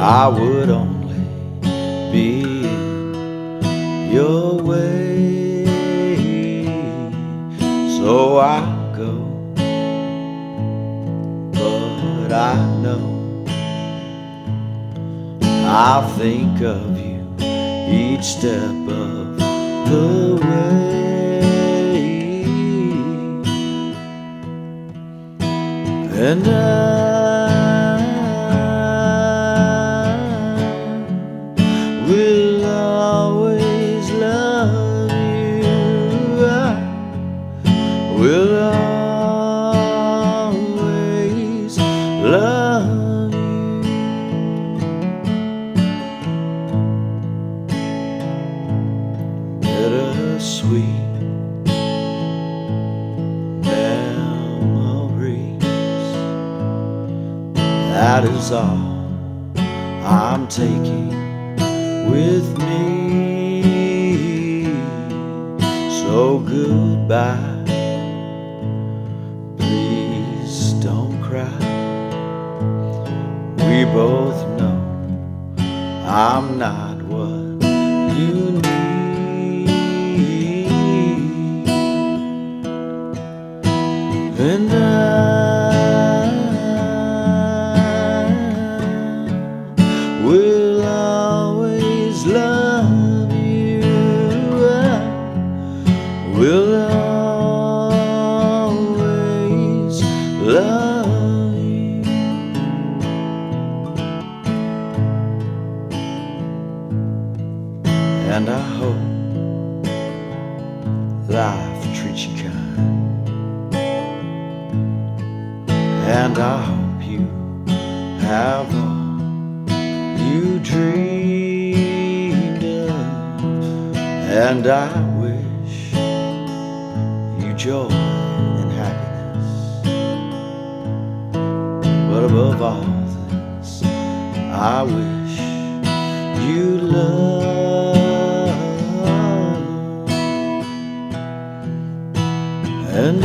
I would only be in your way. So I'll go, but I know I'll think of you each step of the way. And I will always love you. I will always love you. Bittersweet memories, that is all I'm taking with me. So goodbye, please don't cry. We both know I'm not what you need. And I will always love you. I will always love you. And I hope life treats you kind. And I hope you have all you dreamed of. And I wish you joy and happiness. But above all this, I wish you love. And